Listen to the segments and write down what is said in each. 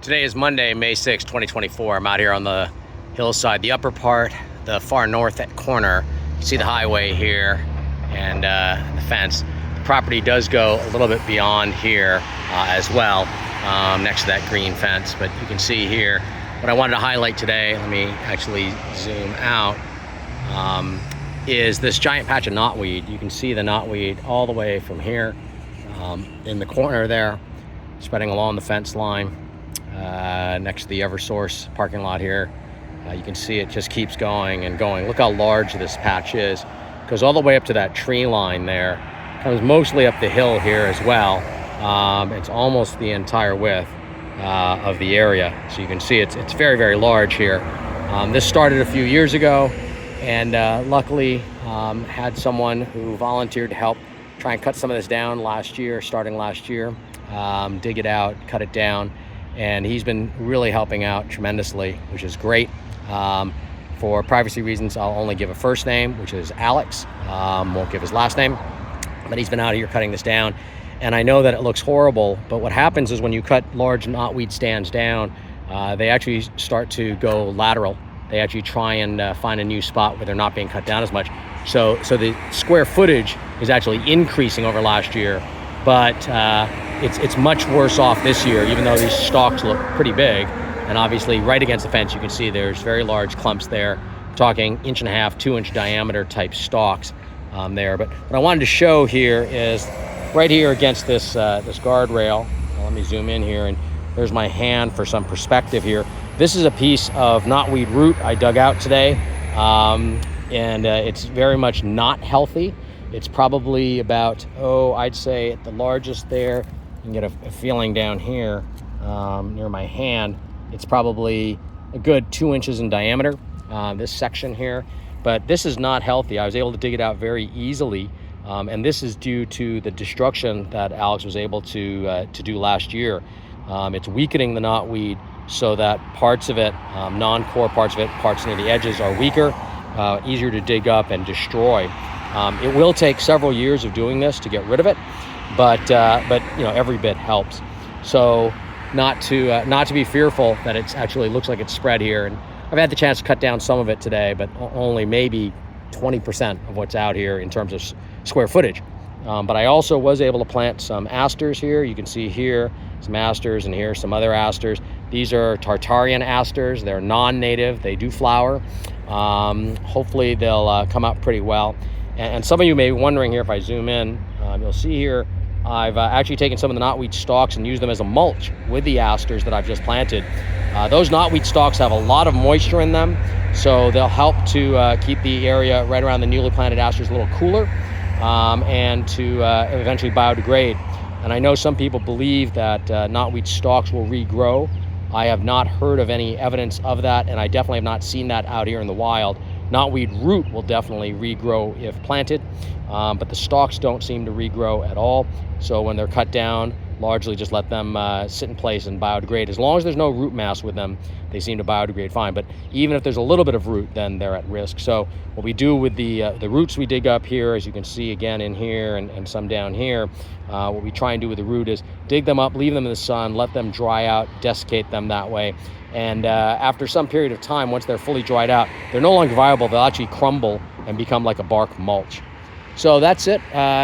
Today is Monday, May 6, 2024. I'm out here on the hillside, the upper part, the far north corner. You see the highway here and the fence. The property does go a little bit beyond here as well, next to that green fence. But you can see here, what I wanted to highlight today, let me actually zoom out, is this giant patch of knotweed. You can see the knotweed all the way from here in the corner there, spreading along the fence line. Next to the Eversource parking lot here. You can see it just keeps going and going. Look how large this patch is. Goes all the way up to that tree line there. Comes mostly up the hill here as well. It's almost the entire width of the area. So you can see it's very, very large here. This started a few years ago, and luckily had someone who volunteered to help try and cut some of this down starting last year. Dig it out, cut it down. And he's been really helping out tremendously, which is great. For privacy reasons, I'll only give a first name, which is Alex. Won't give his last name, but he's been out here cutting this down. And I know that it looks horrible, but what happens is when you cut large knotweed stands down, they actually start to go lateral. They actually try and find a new spot where they're not being cut down as much. So the square footage is actually increasing over last year, but it's much worse off this year, even though these stalks look pretty big. And obviously right against the fence, you can see there's very large clumps there. I'm talking 1.5 to 2-inch diameter type stalks there. But what I wanted to show here is right here against this guardrail. Let me zoom in here, and there's my hand for some perspective here. This is a piece of knotweed root I dug out today, and it's very much not healthy. It's probably about, I'd say at the largest there, you can get a feeling down here near my hand. It's probably a good 2 inches in diameter, this section here. But this is not healthy. I was able to dig it out very easily. And this is due to the destruction that Alex was able to do last year. It's weakening the knotweed so that parts of it, non-core parts of it, parts near the edges are weaker, easier to dig up and destroy. It will take several years of doing this to get rid of it, but you know, every bit helps. So not to be fearful that it actually looks like it's spread here. And I've had the chance to cut down some of it today, but only maybe 20% of what's out here in terms of square footage. But I also was able to plant some asters here. You can see here some asters, and here some other asters. These are Tartarian Asters. They're non-native. They do flower. Hopefully they'll come out pretty well. And some of you may be wondering here, if I zoom in, you'll see here, I've actually taken some of the knotweed stalks and used them as a mulch with the asters that I've just planted. Those knotweed stalks have a lot of moisture in them, so they'll help to keep the area right around the newly planted asters a little cooler, and to eventually biodegrade. And I know some people believe that knotweed stalks will regrow. I have not heard of any evidence of that, and I definitely have not seen that out here in the wild. Knotweed root will definitely regrow if planted, but the stalks don't seem to regrow at all. So when they're cut down, largely just let them sit in place and biodegrade. As long as there's no root mass with them, they seem to biodegrade fine. But even if there's a little bit of root, then they're at risk. So what we do with the roots we dig up here, as you can see again in here and some down here, what we try and do with the root is dig them up, leave them in the sun, let them dry out, desiccate them that way. And after some period of time, once they're fully dried out, they're no longer viable. They'll actually crumble and become like a bark mulch. So that's it.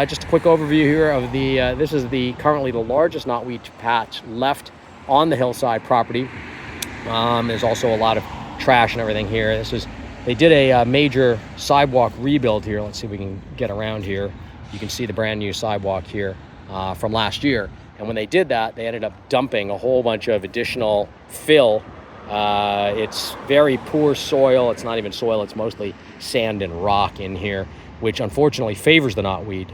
Just a quick overview here of this is currently the largest knotweed patch left on the hillside property. There's also a lot of trash and everything here. They did a major sidewalk rebuild here. Let's see if we can get around here. You can see the brand new sidewalk here from last year. And when they did that, they ended up dumping a whole bunch of additional fill. It's very poor soil. It's not even soil. It's mostly sand and rock in here, which unfortunately favors the knotweed.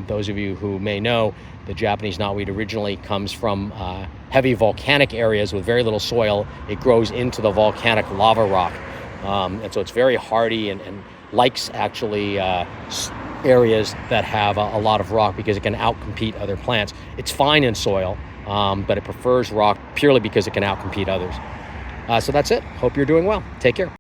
Those of you who may know, the Japanese knotweed originally comes from heavy volcanic areas with very little soil. It grows into the volcanic lava rock. And so it's very hardy and likes actually areas that have a lot of rock because it can outcompete other plants. It's fine in soil, but it prefers rock purely because it can outcompete others. So that's it. Hope you're doing well. Take care.